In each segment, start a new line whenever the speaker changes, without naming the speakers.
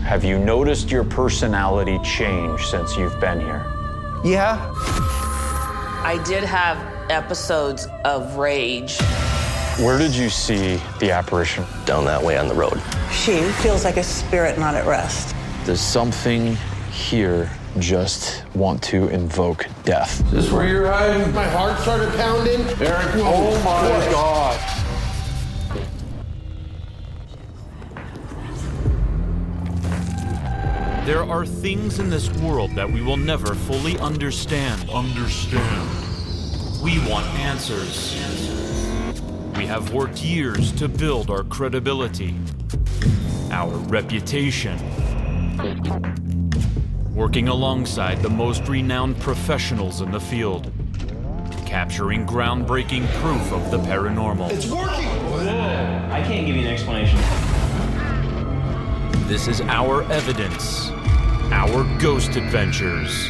Have you noticed your personality change since you've been here?
Yeah.
I did have episodes of rage.
Where did you see the apparition?
Down that way on the road.
She feels like a spirit not at rest.
Does something here just want to invoke death?
Is this where you're hiding? My heart started pounding. Eric, oh my God.
There are things in this world that we will never fully understand. We want answers. We have worked years to build our credibility, our reputation, working alongside the most renowned professionals in the field, capturing groundbreaking proof of the paranormal.
It's working!
Whoa, I can't give you an explanation.
This is our evidence, our ghost adventures.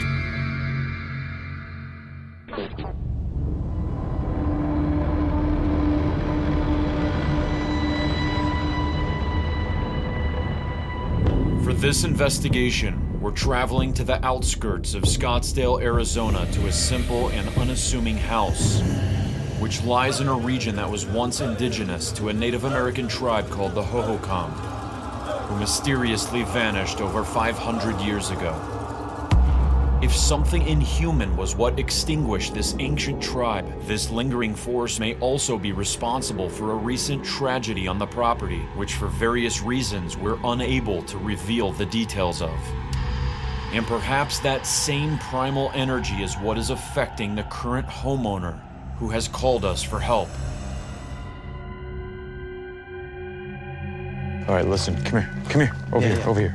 For this investigation, we're traveling to the outskirts of Scottsdale, Arizona to a simple and unassuming house, which lies in a region that was once indigenous to a Native American tribe called the Hohokam, who mysteriously vanished over 500 years ago. If something inhuman was what extinguished this ancient tribe, this lingering force may also be responsible for a recent tragedy on the property, which for various reasons we're unable to reveal the details of. And perhaps that same primal energy is what is affecting the current homeowner who has called us for help.
All right, listen, come here, over here.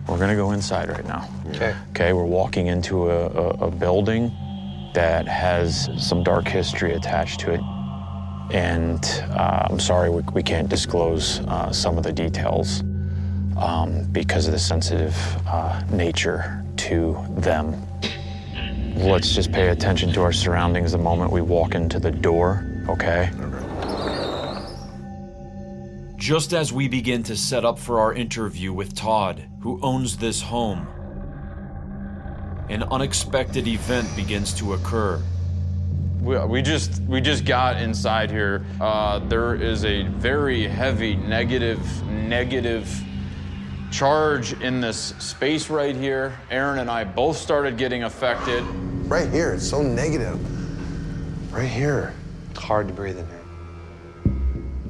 We're gonna go inside right now. Okay, we're walking into a building that has some dark history attached to it. And I'm sorry, we can't disclose some of the details because of the sensitive nature to them. Let's just pay attention to our surroundings the moment we walk into the door, okay?
Just as we begin to set up for our interview with Todd, who owns this home, an unexpected event begins to occur.
We just got inside here. There is a very heavy negative charge in this space right here. Aaron and I both started getting affected.
Right here, it's so negative. Right here.
It's hard to breathe in here.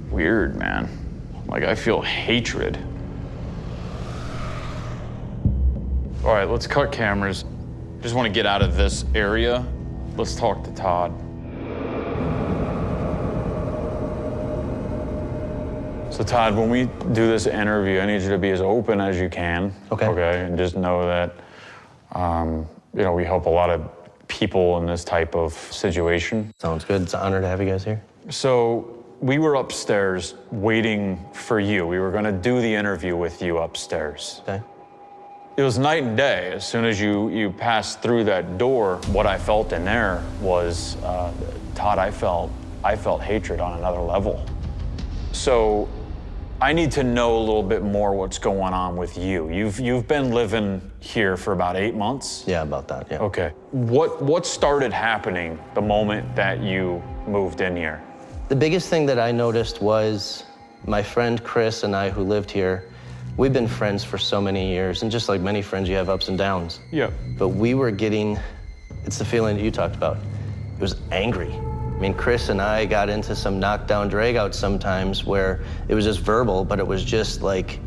Weird, man. Like, I feel hatred.
All right, let's cut cameras. Just want to get out of this area. Let's talk to Todd.
So Todd, when we do this interview, I need you to be as open as you can.
Okay.
Okay, and just know that, we help a lot of people in this type of situation.
Sounds good. It's an honor to have you guys here.
So we were upstairs waiting for you. We were gonna do the interview with you upstairs.
Okay.
It was night and day. As soon as you passed through that door, what I felt in there was, Todd, I felt hatred on another level. So I need to know a little bit more what's going on with you. You've been living here for about 8 months?
Yeah, about that, yeah.
Okay. What started happening the moment that you moved in here?
The biggest thing that I noticed was my friend Chris and I who lived here, we've been friends for so many years, and just like many friends, you have ups and downs.
Yeah.
But we were getting, it's the feeling that you talked about. It was angry. I mean, Chris and I got into some knockdown drag-outs sometimes where it was just verbal, but it was just like...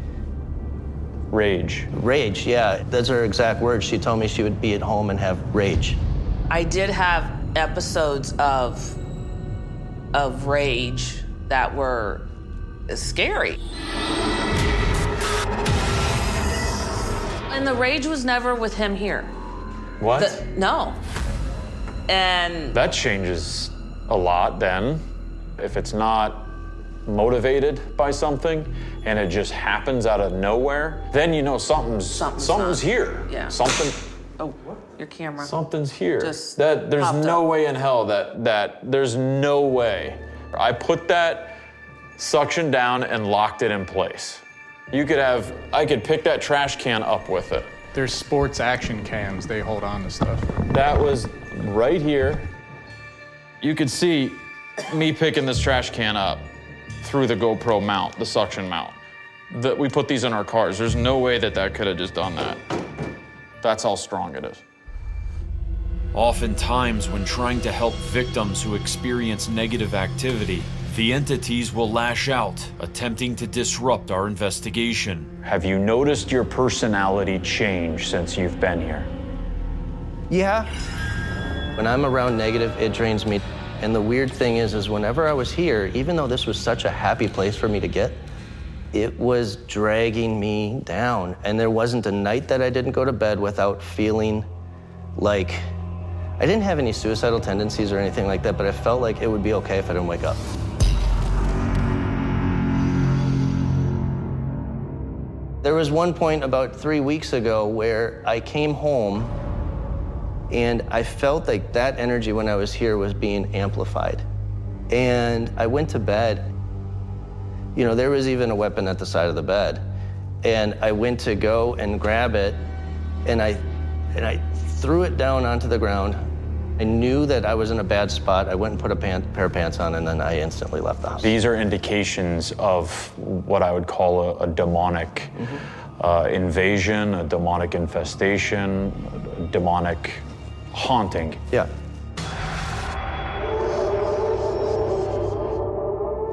Rage.
Rage, yeah. Those are her exact words. She told me she would be at home and have rage.
I did have episodes of rage that were scary. And the rage was never with him here.
What?
No. And
That changes a lot then. If it's not motivated by something and it just happens out of nowhere, then you know something's
not-
here.
yeah. Oh, your camera.
Something's here.
Just
That there's
popped
no
up.
way in hell that there's no way. I put that suction down and locked it in place. I could pick that trash can up with it.
There's sports action cams. They hold on to stuff.
That was right here. You could see me picking this trash can up through the GoPro mount, the suction mount. We put these in our cars. There's no way that could have just done that. That's how strong it is.
Oftentimes, when trying to help victims who experience negative activity, the entities will lash out, attempting to disrupt our investigation.
Have you noticed your personality change since you've been here?
Yeah. When I'm around negative, it drains me. And the weird thing is whenever I was here, even though this was such a happy place for me to get, it was dragging me down. And there wasn't a night that I didn't go to bed without feeling like, I didn't have any suicidal tendencies or anything like that, but I felt like it would be okay if I didn't wake up. There was one point about 3 weeks ago where I came home and I felt like that energy when I was here was being amplified. And I went to bed. You know, there was even a weapon at the side of the bed. And I went to go and grab it, and I threw it down onto the ground. I knew that I was in a bad spot. I went and put a pair of pants on, and then I instantly left the house.
These are indications of what I would call a demonic invasion, a demonic infestation, a demonic haunting.
Yeah.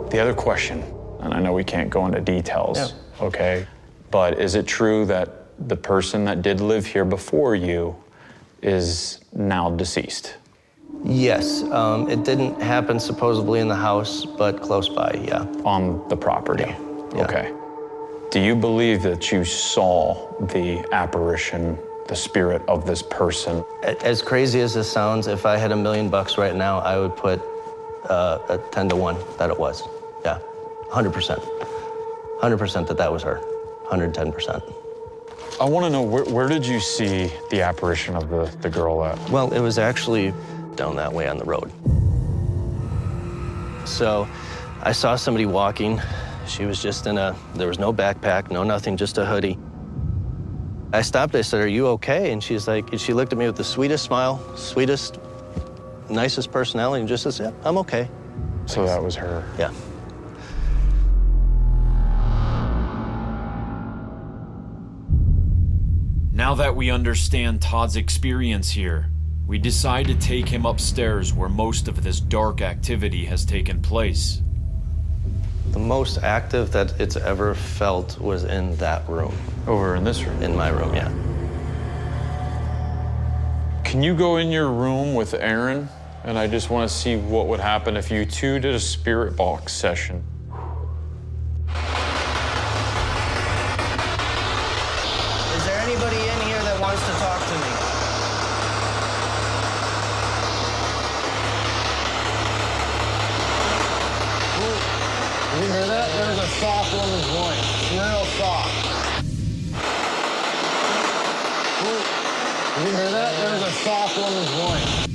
The other question, and I know we can't go into details, okay, but is it true that the person that did live here before you is now deceased?
Yes, it didn't happen supposedly in the house, but close by, yeah.
On the property?
Yeah.
Okay. Do you believe that you saw the apparition, the spirit of this person?
As crazy as this sounds, if I had $1 million right now, I would put a 10 to 1 that it was. Yeah, 100%. 100% that was her, 110%.
I want to know, where did you see the apparition of the girl at?
Well, it was actually down that way on the road. So I saw somebody walking. She was just there was no backpack, no nothing, just a hoodie. I stopped, I said, "Are you okay?" And she's like, she looked at me with the sweetest smile, sweetest, nicest personality, and just says, "Yeah, I'm okay."
So that was her.
Yeah.
Now that we understand Todd's experience here, we decide to take him upstairs where most of this dark activity has taken place.
The most active that it's ever felt was in that room.
Over in this room?
In my room, yeah.
Can you go in your room with Aaron? And I just want to see what would happen if you two did a spirit box session.
Is there anybody in here that wants to talk to me?
You hear that? There's a soft woman's voice. Real soft. You hear that? There's a soft woman's voice.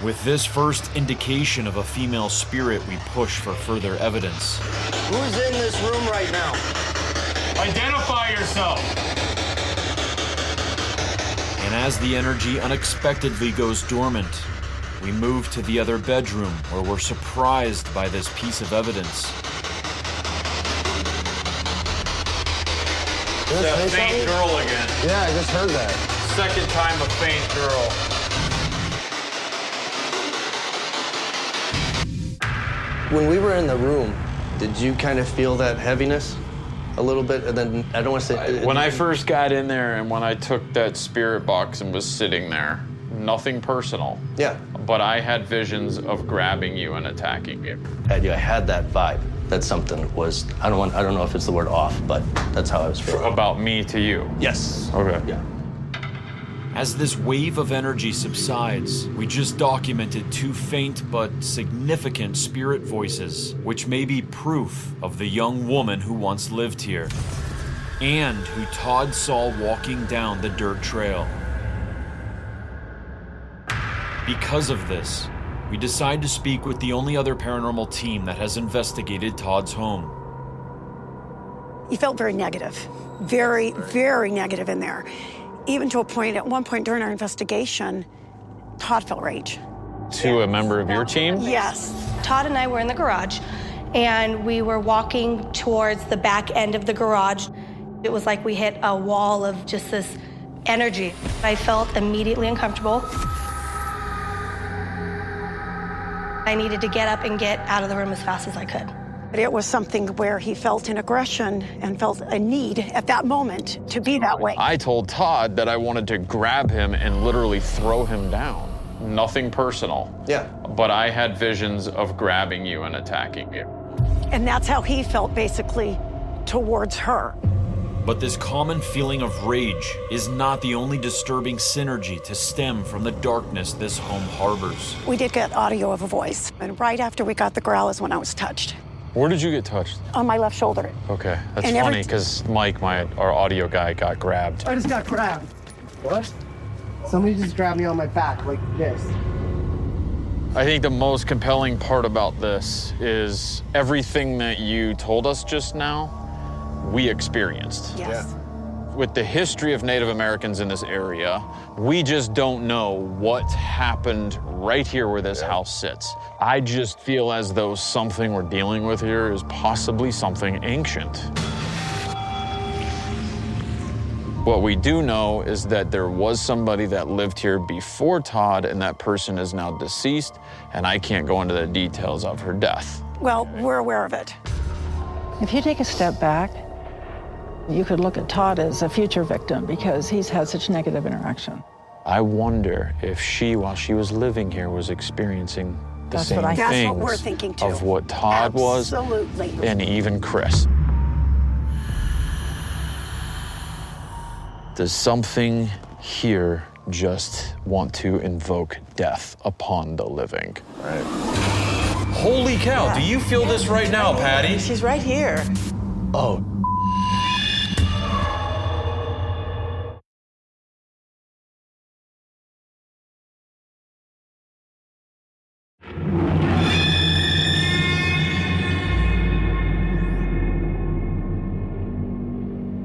With this first indication of a female spirit, we push for further evidence.
Who's in this room right now?
Identify yourself.
And as the energy unexpectedly goes dormant, we move to the other bedroom where we're surprised by this piece of evidence.
The faint girl again.
Yeah, I just heard that.
Second time a faint girl.
When we were in the room, did you kind of feel that heaviness a little bit? And then, I don't want to say...
When I first got in there and when I took that spirit box and was sitting there, nothing personal.
Yeah.
But I had visions of grabbing you and attacking you.
I had that vibe that something was, I don't know if it's the word off, but that's how I was feeling.
About me to you?
Yes.
Okay.
Yeah.
As this wave of energy subsides, we just documented 2 faint but significant spirit voices, which may be proof of the young woman who once lived here, and who Todd saw walking down the dirt trail. Because of this, we decide to speak with the only other paranormal team that has investigated Todd's home.
He felt very negative, very, very negative in there. Even to a point, at one point during our investigation, Todd felt rage.
To a member of your team?
Yes.
Todd and I were in the garage, and we were walking towards the back end of the garage. It was like we hit a wall of just this energy. I felt immediately uncomfortable. I needed to get up and get out of the room as fast as I could.
But it was something where he felt an aggression and felt a need at that moment to be that way.
I told Todd that I wanted to grab him and literally throw him down. Nothing personal.
Yeah.
But I had visions of grabbing you and attacking you.
And that's how he felt, basically, towards her.
But this common feeling of rage is not the only disturbing synergy to stem from the darkness this home harbors.
We did get audio of a voice, and right after we got the growl is when I was touched.
Where did you get touched?
On my left shoulder.
Okay, that's
And
funny because Mike, our audio guy, got grabbed.
I just got grabbed. What? Somebody just grabbed me on my back like this.
I think the most compelling part about this is everything that you told us just now, we experienced.
Yes.
With the history of Native Americans in this area, we just don't know what happened right here where this house sits. I just feel as though something we're dealing with here is possibly something ancient. What we do know is that there was somebody that lived here before Todd, and that person is now deceased, and I can't go into the details of her death.
Well, we're aware of it.
If you take a step back, you could look at Todd as a future victim because he's had such negative interaction.
I wonder if she, while she was living here, was experiencing the
That's
same
what I-
That's
things
what we're thinking, too.
of what Todd was,
Absolutely.
and even Chris. Does something here just want to invoke death upon the living?
Right.
Holy cow, do you feel this right now, Patty?
She's right here.
Oh.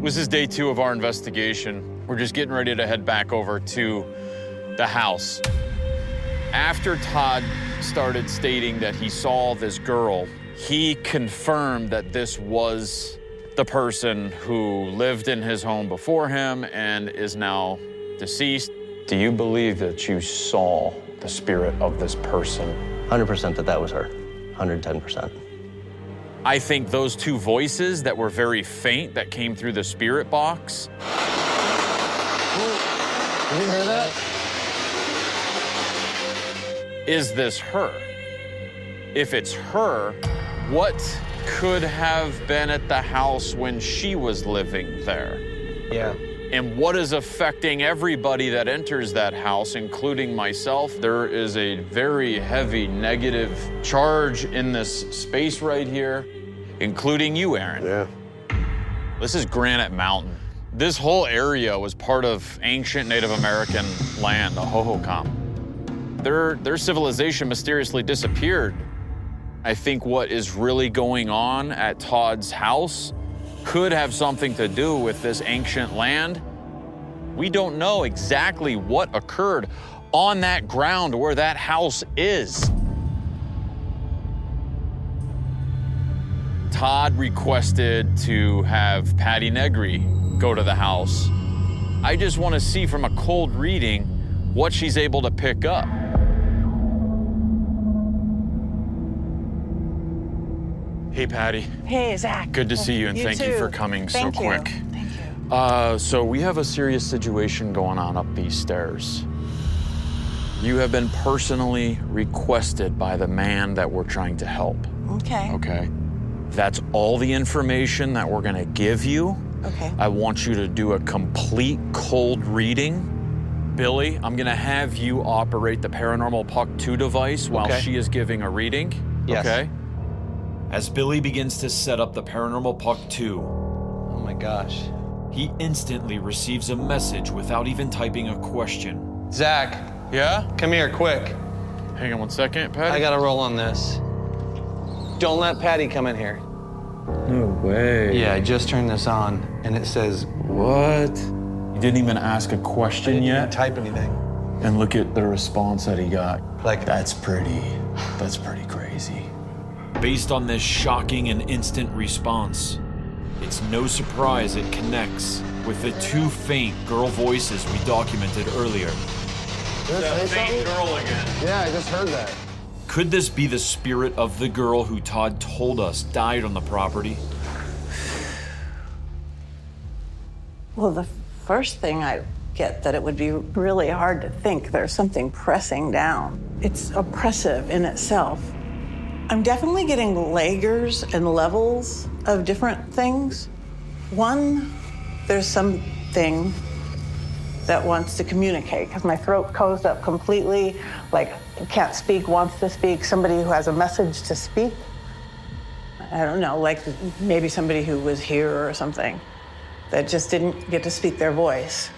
This is day 2 of our investigation. We're just getting ready to head back over to the house. After Todd started stating that he saw this girl, he confirmed that this was the person who lived in his home before him and is now deceased. Do you believe that you saw the spirit of this person?
100% that was her. 110%.
I think those 2 voices that were very faint that came through the spirit box.
Did you hear that?
Is this her? If it's her, what could have been at the house when she was living there?
Yeah.
And what is affecting everybody that enters that house, including myself? There is a very heavy negative charge in this space right here, including you, Aaron.
Yeah.
This is Granite Mountain. This whole area was part of ancient Native American land, the Hohokam. Their civilization mysteriously disappeared. I think what is really going on at Todd's house could have something to do with this ancient land. We don't know exactly what occurred on that ground where that house is. Todd requested to have Patty Negri go to the house. I just want to see from a cold reading what she's able to pick up. Hey, Patty.
Hey, Zach.
Good to see you, and
You
thank you
too.
for coming
Thank
so
you.
quick.
Thank you.
So we have a serious situation going on up these stairs. You have been personally requested by the man that we're trying to help.
Okay.
Okay? That's all the information that we're gonna give you.
Okay.
I want you to do a complete cold reading. Billy, I'm gonna have you operate the Paranormal Puck 2 device while
Okay.
she is giving a reading.
Yes.
Okay?
As Billy begins to set up the Paranormal Puck 2,
Oh my gosh.
he instantly receives a message without even typing a question.
Zach,
Yeah?
come here quick.
Hang on one second, Patty.
I gotta roll on this. Don't let Patty come in here.
No way.
Yeah, I just turned this on, and it says,
What? You didn't even ask a question yet?
type anything.
And look at the response that he got.
Like,
That's pretty crazy.
Based on this shocking and instant response, it's no surprise it connects with the two faint girl voices we documented earlier.
That faint girl again. Yeah, I just heard that.
Could this be the spirit of the girl who Todd told us died on the property?
Well, the first thing I get that it would be really hard to think there's something pressing down. It's oppressive in itself. I'm definitely getting layers and levels of different things. One, there's something that wants to communicate because my throat closed up completely, like can't speak, wants to speak, somebody who has a message to speak. I don't know, like maybe somebody who was here or something that just didn't get to speak their voice.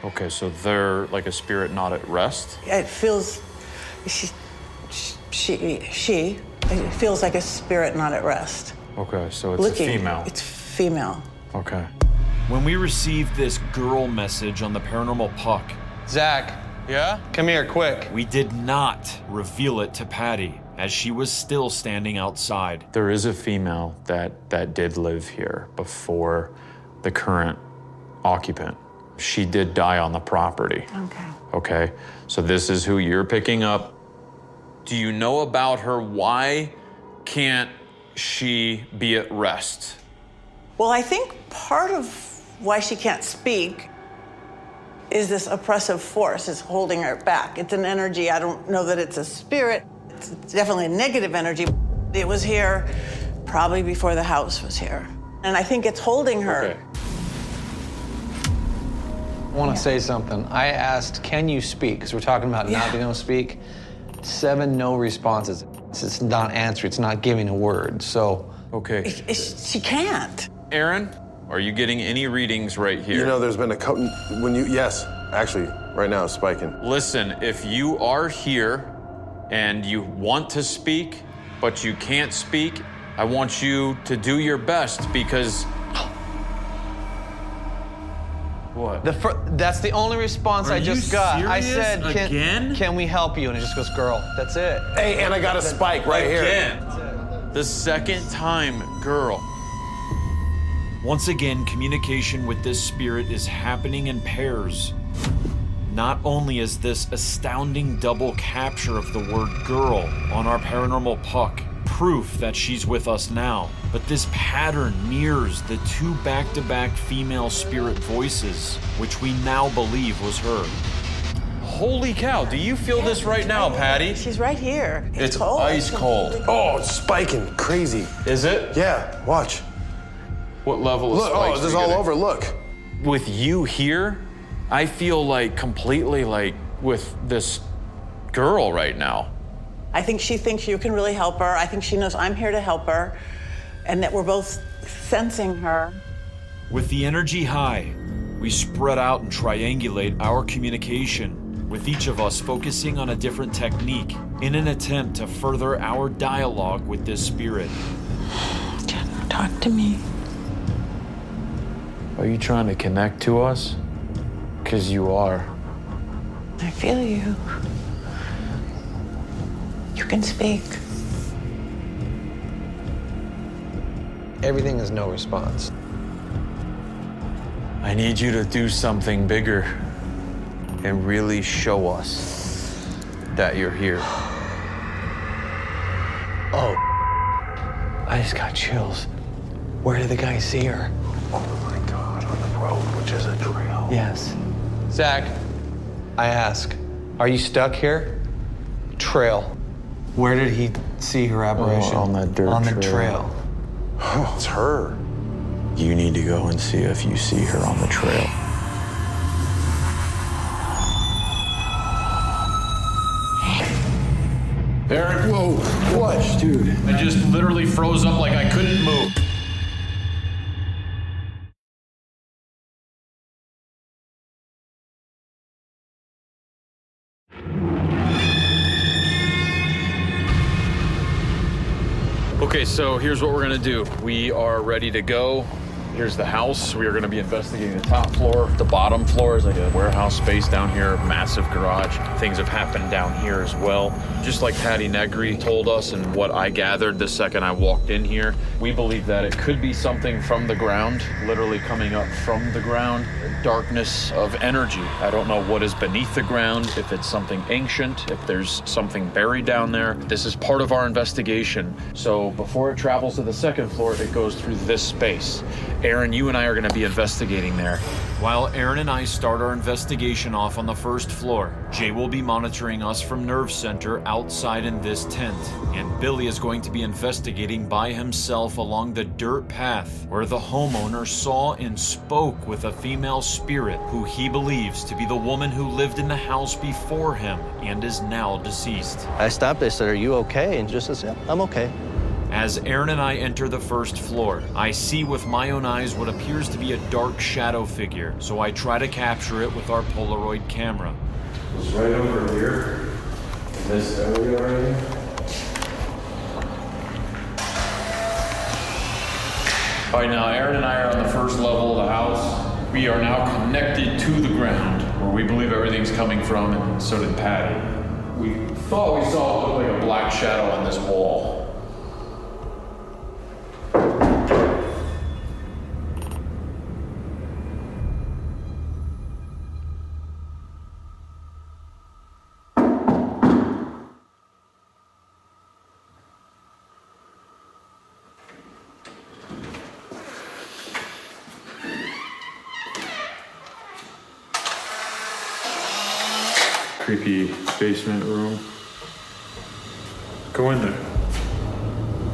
Okay, so they're like a spirit not at rest?
It feels, it feels like a spirit not at rest.
Okay, so it's a female.
It's female.
Okay.
When we received this girl message on the Paranormal Puck,
Zach,
Yeah?
come here, quick.
we did not reveal it to Patty, as she was still standing outside.
There is a female that did live here before the current occupant. She did die on the property.
Okay.
Okay, so this is who you're picking up.
Do you know about her? Why can't she be at rest?
Well, I think part of why she can't speak is this oppressive force is holding her back. It's an energy. I don't know that it's a spirit. It's definitely a negative energy. It was here probably before the house was here. And I think it's holding her.
Okay.
I want to say something. I asked, can you speak? Because we're talking about not being able to speak. 7 no responses. It's not answering. It's not giving a word. So.
Okay.
She can't.
Aaron, are you getting any readings right here?
You know, there's been a couple, yes, actually, right now it's spiking.
Listen, if you are here and you want to speak, but you can't speak, I want you to do your best because... What?
That's the only response I just got. I said, can we help you? And it just goes, girl. That's it.
Hey, and I got a spike right here.
Again. The second time, girl.
Once again, communication with this spirit is happening in pairs. Not only is this astounding double capture of the word girl on our Paranormal Puck proof that she's with us now, but this pattern mirrors the 2 back-to-back female spirit voices, which we now believe was her.
Holy cow, do you feel this right now, Patty?
She's right here.
It's
cold.
ice cold.
Oh, it's spiking, crazy.
Is it?
Yeah, watch.
What level of
Look,
spikes
this is
are you
all
getting?
over, look.
With you here, I feel like completely like with this girl right now.
I think she thinks you can really help her. I think she knows I'm here to help her and that we're both sensing her.
With the energy high, we spread out and triangulate our communication, with each of us focusing on a different technique in an attempt to further our dialogue with this spirit.
Talk to me.
Are you trying to connect to us? Because you are.
I feel you. You can speak.
Everything is no response.
I need you to do something bigger and really show us that you're here.
Oh. I just got chills. Where did the guy see her?
Oh my God, on the road, which is a trail.
Yes. Zach, I ask, are you stuck here? Trail. Where did he see her apparition?
On that dirt
On the
trail.
trail.
Oh, it's her.
You need to go and see if you see her on the trail.
Aaron,
Whoa, what?
Dude.
I just literally froze up like I couldn't move.
Okay, so here's what we're gonna do. We are ready to go. Here's the house. We are gonna be investigating the top floor. The bottom floor is like a warehouse space down here, massive garage. Things have happened down here as well. Just like Patty Negri told us and what I gathered the second I walked in here, we believe that it could be something from the ground, literally coming up from the ground. Darkness of energy. I don't know what is beneath the ground, if it's something ancient, if there's something buried down there. This is part of our investigation. So before it travels to the second floor, it goes through this space. Aaron, you and I are gonna be investigating there.
While Aaron and I start our investigation off on the first floor, Jay will be monitoring us from Nerve Center outside in this tent, and Billy is going to be investigating by himself along the dirt path where the homeowner saw and spoke with a female spirit who he believes to be the woman who lived in the house before him and is now deceased.
I stopped, I said, "Are you okay?" And just said, "I'm okay."
As Aaron and I enter the first floor, I see with my own eyes what appears to be a dark shadow figure, so I try to capture it with our Polaroid camera.
It's right over here, in this area right here. All right, now Aaron and I are on the first level of the house. We are now connected to the ground, where we believe everything's coming from, and so did Patty. We thought we saw what looked like a black shadow on this wall. Creepy basement room. Go in there.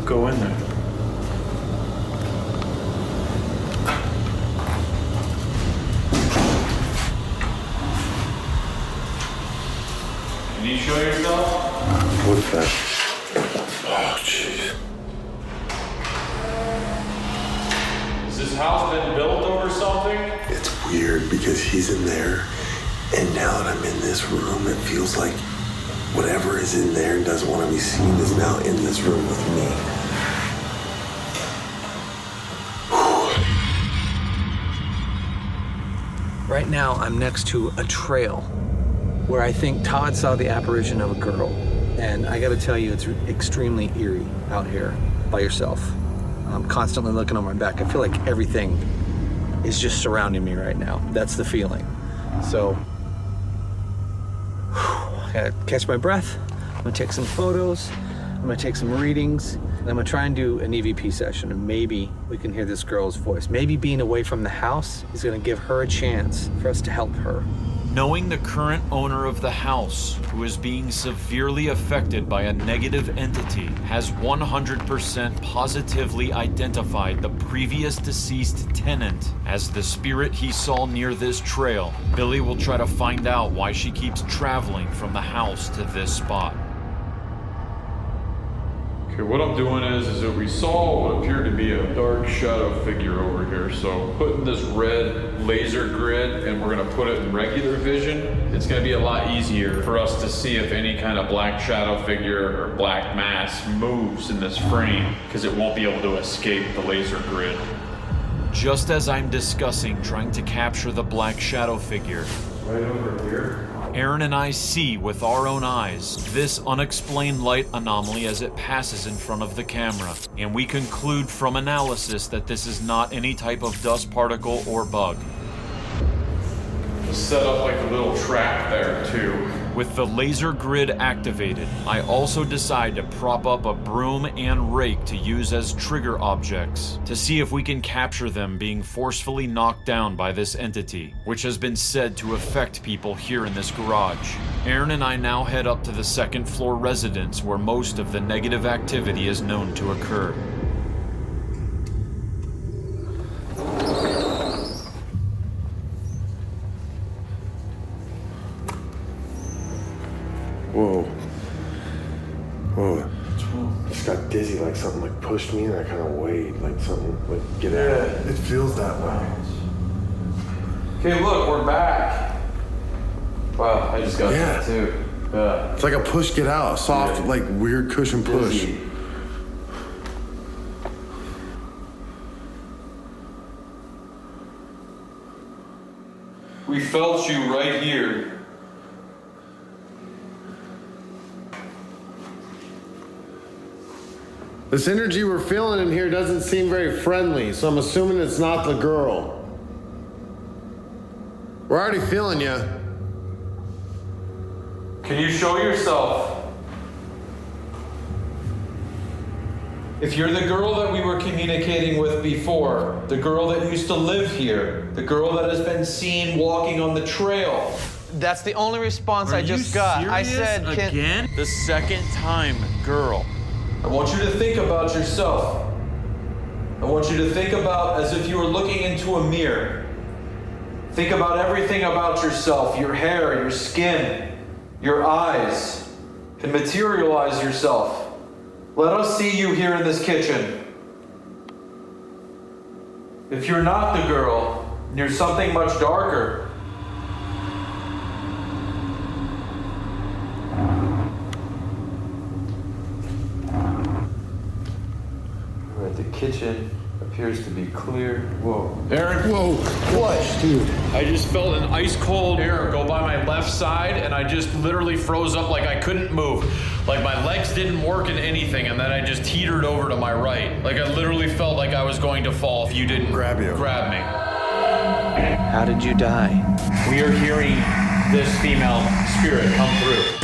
Go in there. Can you show yourself?
What is that? Oh, jeez.
Has this house been built over something?
It's weird because he's in there, and now that I'm in this room, it feels like whatever is in there and doesn't want to be seen is now in this room with me.
Right now, I'm next to a trail where I think Todd saw the apparition of a girl. And I gotta tell you, it's extremely eerie out here by yourself. I'm constantly looking on my back. I feel like everything is just surrounding me right now. That's the feeling. So, I gotta catch my breath. I'm gonna take some photos. I'm gonna take some readings. And I'm gonna try and do an EVP session, and maybe we can hear this girl's voice. Maybe being away from the house is gonna give her a chance for us to help her.
Knowing the current owner of the house, who is being severely affected by a negative entity, has 100% positively identified the previous deceased tenant as the spirit he saw near this trail, Billy will try to find out why she keeps traveling from the house to this spot.
Okay, what I'm doing is that we saw what appeared to be a dark shadow figure over here. So putting this red laser grid, and we're gonna put it in regular vision, it's gonna be a lot easier for us to see if any kind of black shadow figure or black mass moves in this frame, because it won't be able to escape the laser grid.
Just as I'm discussing trying to capture the black shadow figure,
right over here,
Aaron and I see with our own eyes this unexplained light anomaly as it passes in front of the camera, and we conclude from analysis that this is not any type of dust particle or bug.
Set up like a little trap there too.
With the laser grid activated, I also decide to prop up a broom and rake to use as trigger objects to see if we can capture them being forcefully knocked down by this entity, which has been said to affect people here in this garage. Aaron and I now head up to the second floor residence where most of the negative activity is known to occur.
Whoa. Whoa. Just got dizzy, like something like pushed me, and I kind of weighed, like something like get out. It feels that way.
Okay, look, we're back. Wow, I just got that too.
It's like a push get out, a soft, like weird cushion push.
We felt you right here.
This energy we're feeling in here doesn't seem very friendly, so I'm assuming it's not the girl. We're already feeling you.
Can you show yourself? If you're the girl that we were communicating with before, the girl that used to live here, the girl that has been seen walking on the trail.
That's the only response I just got. I said,
again? The second time, girl. I want you to think about yourself. I want you to think about as if you were looking into a mirror. Think about everything about yourself, your hair, your skin, your eyes, and materialize yourself. Let us see you here in this kitchen. If you're not the girl, and you're something much darker, the kitchen appears to be clear. Whoa.
Aaron.
Whoa.
What?
Dude.
I just felt an ice cold air go by my left side and I just literally froze up like I couldn't move. Like my legs didn't work in anything and then I just teetered over to my right. Like I literally felt like I was going to fall if you didn't grab me.
How did you die?
We are hearing this female spirit come through.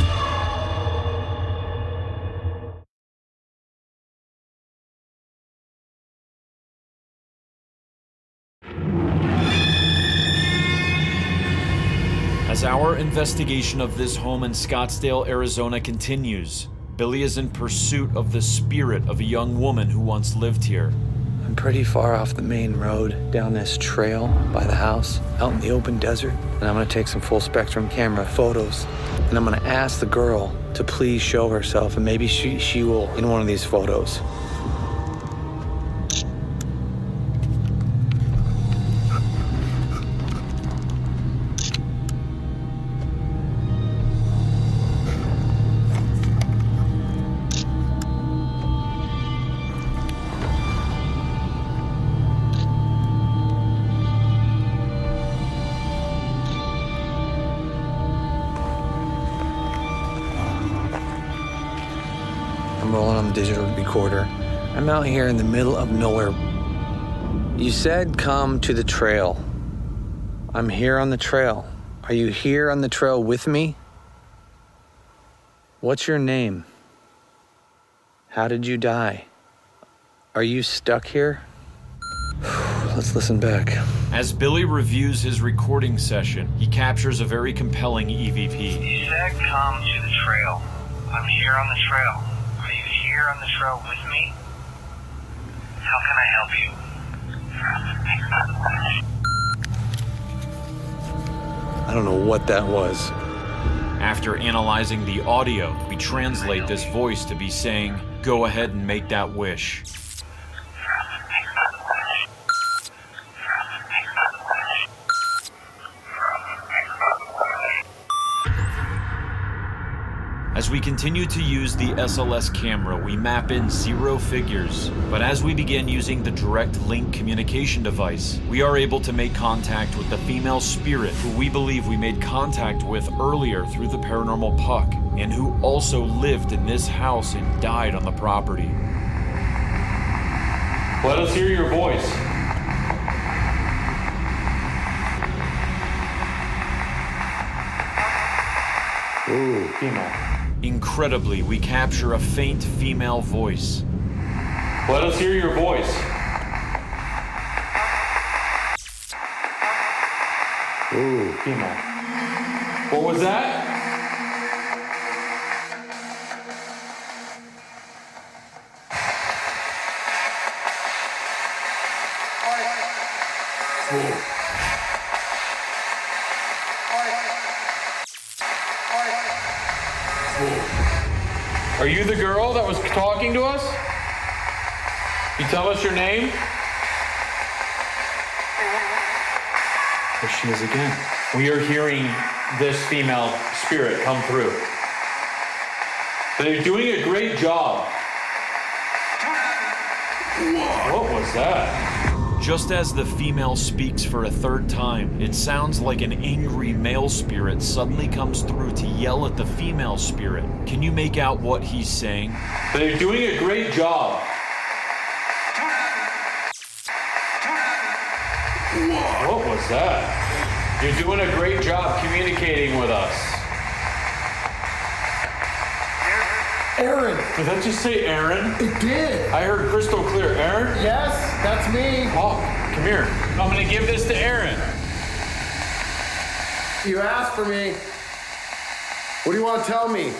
As our investigation of this home in Scottsdale, Arizona continues, Billy is in pursuit of the spirit of a young woman who once lived here.
I'm pretty far off the main road, down this trail by the house, out in the open desert, and I'm gonna take some full spectrum camera photos, and I'm gonna ask the girl to please show herself, and maybe she will in one of these photos. I'm rolling on the digital recorder. I'm out here in the middle of nowhere. You said come to the trail. I'm here on the trail. Are you here on the trail with me? What's your name? How did you die? Are you stuck here? Let's listen back.
As Billy reviews his recording session, he captures a very compelling EVP.
You said come to the trail. I'm here on the trail. Are you here on the trail with me? How can I help you?
I don't know what that was.
After analyzing the audio, we translate this voice to be saying, "Go ahead and make that wish." As we continue to use the SLS camera, we map in 0 figures. But as we begin using the direct link communication device, we are able to make contact with the female spirit who we believe we made contact with earlier through the paranormal puck, and who also lived in this house and died on the property. Let us hear your voice.
Ooh,
female. Incredibly, we capture a faint female voice. Let us hear your voice.
Ooh,
female. What was that? Are you the girl that was talking to us? You tell us your name? There she is again. We are hearing this female spirit come through. They're doing a great job. What was that? Just as the female speaks for a third time, it sounds like an angry male spirit suddenly comes through to yell at the female spirit. Can you make out what he's saying?
They're doing a great job. What was that? You're doing a great job communicating with us.
Aaron!
Did that just say Aaron?
It did!
I heard crystal clear. Aaron?
Yes, that's me.
Oh, come here. I'm gonna give this to Aaron.
You asked for me. What do you want to tell me?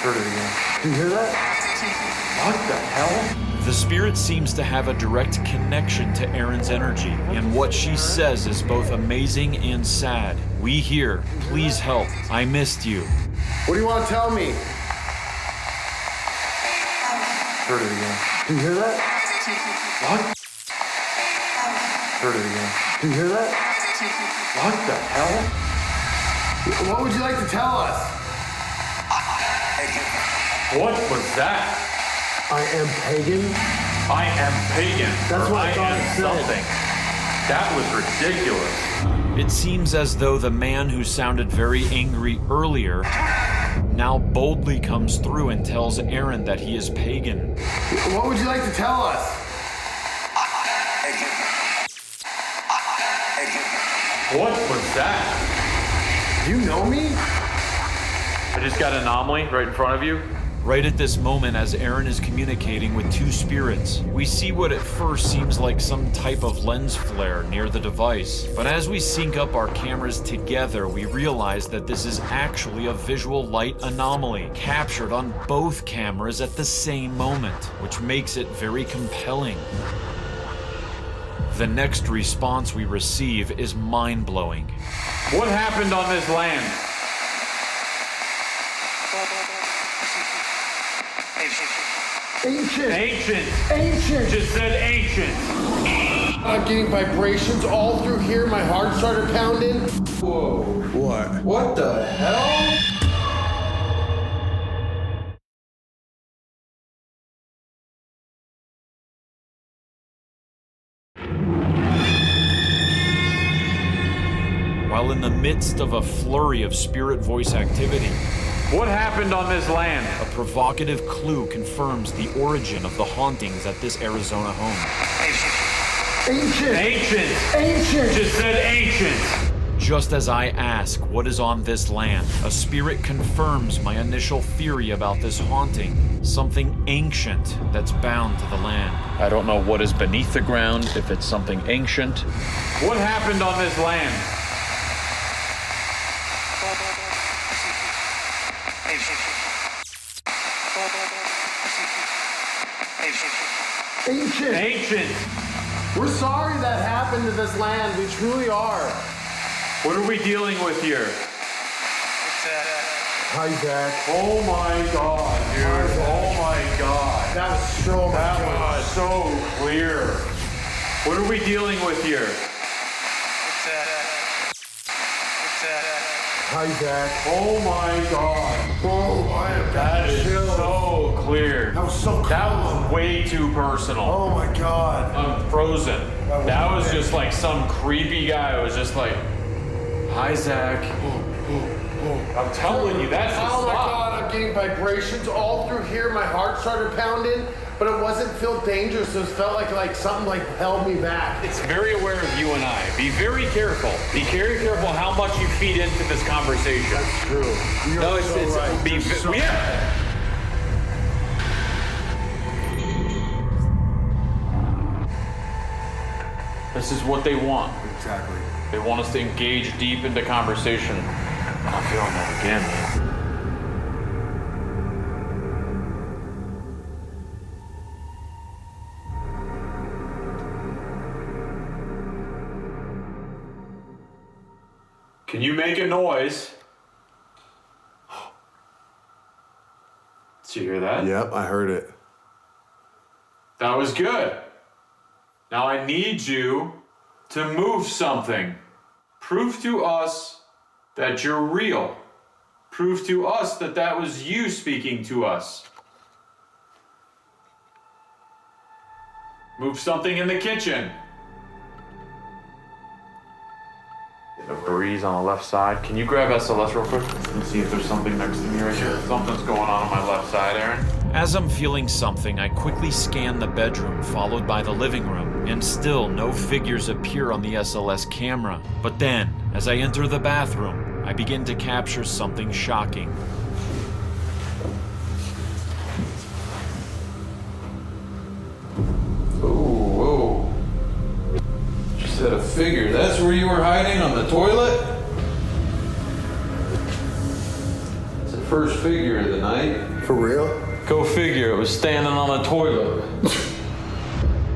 Heard it again.
Do you hear that?
What the hell?
The spirit seems to have a direct connection to Erin's energy, and what she says is both amazing and sad. We hear, please help, I missed you.
What do you want to tell me?
Heard it again.
Do you hear that?
What? Heard it again.
Do you hear that?
What the hell?
What would you like to tell us?
What was that?
I am pagan.
I am pagan.
That's what I thought
am
it said.
something. That was ridiculous.
It seems as though the man who sounded very angry earlier now boldly comes through and tells Erin that he is pagan.
What would you like to tell us?
What was that?
You know me?
I just got an anomaly right in front of you.
Right at this moment, as Erin is communicating with two spirits, we see what at first seems like some type of lens flare near the device. But as we sync up our cameras together, we realize that this is actually a visual light anomaly captured on both cameras at the same moment, which makes it very compelling. The next response we receive is mind-blowing.
What happened on this land?
Ancient.
Ancient.
Ancient.
Just said ancient.
I'm getting vibrations all through here. My heart started pounding.
Whoa.
What?
What the hell?
While in the midst of a flurry of spirit voice activity,
What happened on this land?
a provocative clue confirms the origin of the hauntings at this Arizona home.
Ancient.
Ancient.
Ancient.
Just said ancient.
Just as I ask what is on this land, a spirit confirms my initial theory about this haunting. Something ancient that's bound to the land.
I don't know what is beneath the ground, if it's something ancient.
What happened on this land?
Ancient.
Ancient.
We're sorry that happened to this land. We truly are.
What are we dealing with here?
Hi, Zach.
Oh my god, dude. Oh my god.
That was so much.
That was so clear. What are we dealing with here?
Hi, Zach.
Oh my god.
Oh, I am
That is
chills.
so clear.
That was so cool.
That was way too personal.
Oh my god.
I'm frozen. That was just like some creepy guy who was just like, hi, Zach. I'm telling you, that's the
Oh my
spot.
god, I'm getting vibrations all through here. My heart started pounding, but it wasn't feel dangerous. It felt like something like held me back.
It's very aware of you and I. Be very careful. Be very careful how much you feed into this conversation.
That's true. You're
No,
so
it's
right.
be
You're so
yeah. This is what they want.
Exactly.
They want us to engage deep into conversation. I'm feeling that again. Can you make a noise? Did you hear that?
Yep, I heard it.
That was good. Now I need you to move something. Prove to us that you're real. Prove to us that that was you speaking to us.
Move something in the kitchen.
A breeze on the left side. Can you grab SLS real quick and see if there's something next to me right here? Something's going on my left side, Aaron.
As I'm feeling something, I quickly scan the bedroom, followed by the living room, and still no figures appear on the SLS camera. But then, as I enter the bathroom, I begin to capture something shocking.
Whoa. Just had a figure. That's where you were hiding, on the toilet? It's the first figure of the night.
For real?
Go figure, it was standing on the toilet.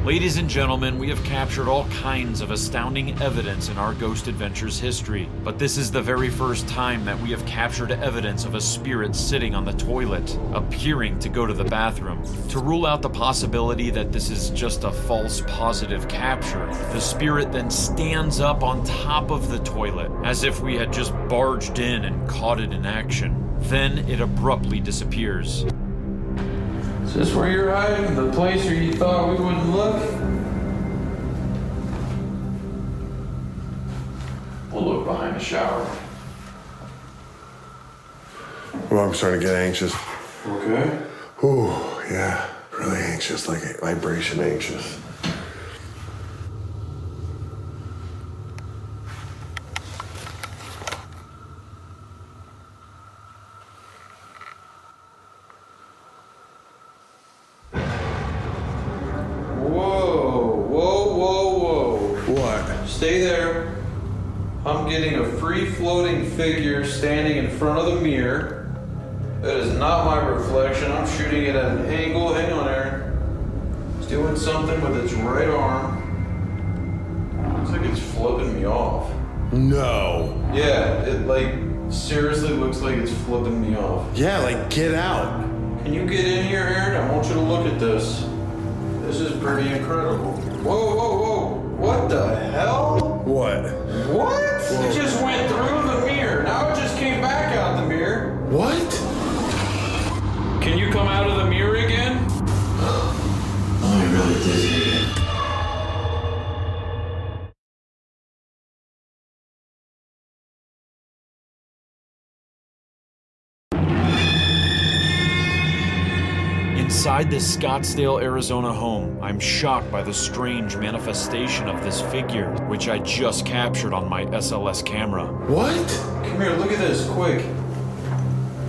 Ladies and gentlemen, we have captured all kinds of astounding evidence in our Ghost Adventures history, but this is the very first time that we have captured evidence of a spirit sitting on the toilet, appearing to go to the bathroom. To rule out the possibility that this is just a false positive capture, the spirit then stands up on top of the toilet, as if we had just barged in and caught it in action. Then it abruptly disappears.
Is this where you're hiding? The place where you thought we wouldn't look?
We'll look behind the shower.
Well, I'm starting to get anxious.
Okay.
Ooh, yeah. Really anxious, like vibration anxious.
Stay there. I'm getting a free-floating figure standing in front of the mirror. That is not my reflection. I'm shooting it at an angle. Hang on, Aaron. It's doing something with its right arm. Looks like it's flipping me off.
No.
Yeah, it seriously looks like it's flipping me off.
Yeah, get out.
Can you get in here, Aaron? I want you to look at this. This is pretty incredible. Whoa. What the hell?
What?
What? It just went through the mirror. Now it just came back out the mirror.
What?
Can you come out of the mirror again?
I'm really dizzy again.
Inside this Scottsdale, Arizona home, I'm shocked by the strange manifestation of this figure, which I just captured on my SLS camera.
What? Come here, look at this, quick.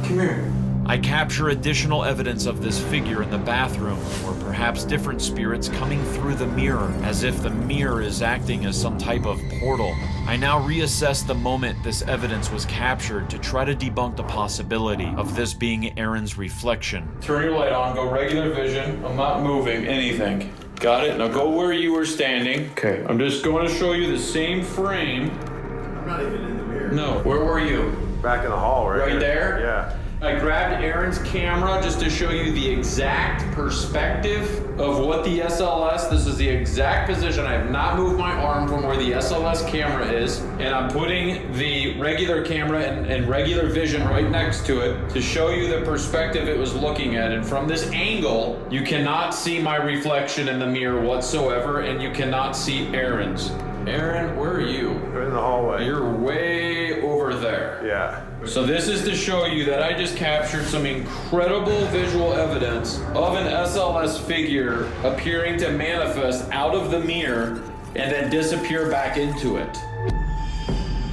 Come here.
I capture additional evidence of this figure in the bathroom, or perhaps different spirits coming through the mirror, as if the mirror is acting as some type of portal. I now reassess the moment this evidence was captured to try to debunk the possibility of this being Aaron's reflection.
Turn your light on, go regular vision. I'm not moving anything. Got it? Now go where you were standing.
Okay.
I'm just going to show you the same frame.
I'm not even in the mirror.
No, where were you?
Back in the hall, right?
Right there?
Yeah.
I grabbed Aaron's camera just to show you the exact perspective of what the SLS, this is the exact position. I have not moved my arm from where the SLS camera is, and I'm putting the regular camera and regular vision right next to it to show you the perspective it was looking at. And from this angle, you cannot see my reflection in the mirror whatsoever, and you cannot see Aaron's. Aaron, where are you?
I'm in the hallway.
You're way over there.
Yeah.
So this is to show you that I just captured some incredible visual evidence of an SLS figure appearing to manifest out of the mirror and then disappear back into it.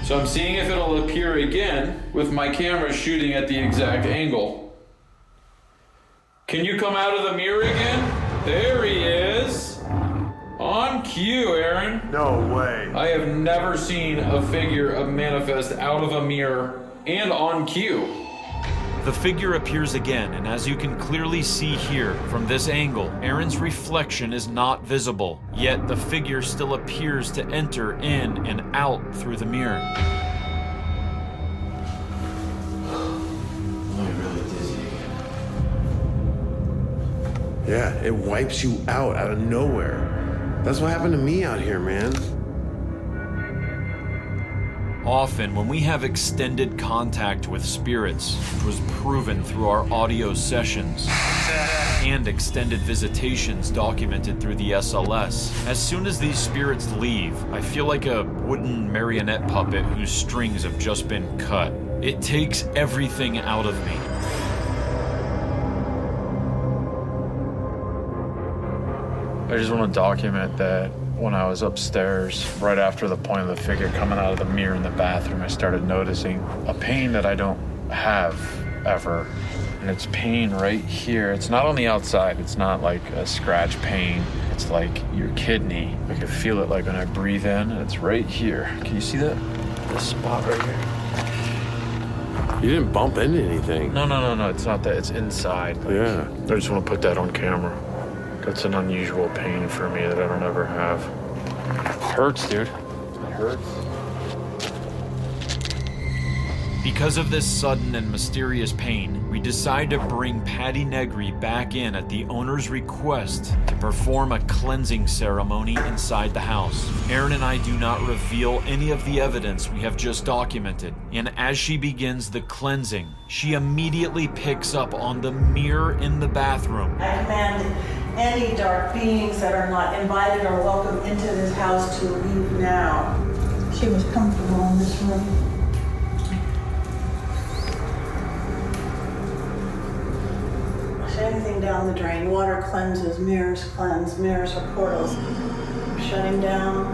So I'm seeing if it'll appear again with my camera shooting at the exact angle. Can you come out of the mirror again? There he is. On cue, Aaron.
No way.
I have never seen a figure manifest out of a mirror and on cue.
The figure appears again, and as you can clearly see here from this angle, Aaron's reflection is not visible, yet the figure still appears to enter in and out through the mirror.
I'm really dizzy again. Yeah, it wipes you out of nowhere. That's what happened to me out here, man.
Often, when we have extended contact with spirits, which was proven through our audio sessions, and extended visitations documented through the SLS, as soon as these spirits leave, I feel like a wooden marionette puppet whose strings have just been cut. It takes everything out of me.
I just want to document that when I was upstairs, right after the point of the figure coming out of the mirror in the bathroom, I started noticing a pain that I don't have ever. And it's pain right here. It's not on the outside. It's not like a scratch pain. It's like your kidney. I can feel it like when I breathe in, and it's right here. Can you see that? This spot right here.
You didn't bump into anything.
No. It's not that. It's inside.
Yeah.
I just want to put that on camera. That's an unusual pain for me that I don't ever have. It hurts, dude. It hurts.
Because of this sudden and mysterious pain, we decide to bring Patti Negri back in at the owner's request to perform a cleansing ceremony inside the house. Aaron and I do not reveal any of the evidence we have just documented, and as she begins the cleansing, she immediately picks up on the mirror in the bathroom.
I command any dark beings that are not invited or welcome into this house to leave now. She was comfortable in this room. Anything down the drain. Water cleanses, mirrors cleanse, mirrors are portals. Shutting down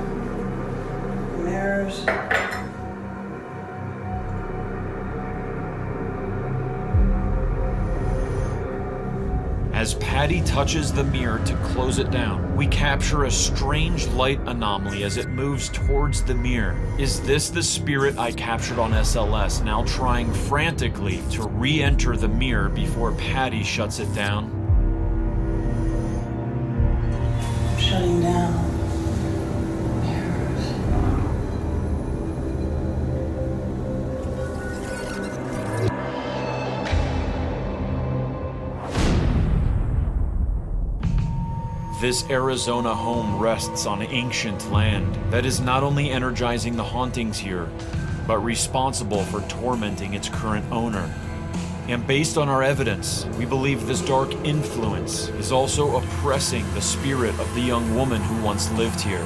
mirrors.
As Patti touches the mirror to close it down, we capture a strange light anomaly as it moves towards the mirror. Is this the spirit I captured on SLS now trying frantically to re-enter the mirror before Patti shuts it down?
Shutting down.
This Arizona home rests on ancient land that is not only energizing the hauntings here, but responsible for tormenting its current owner. And based on our evidence, we believe this dark influence is also oppressing the spirit of the young woman who once lived here.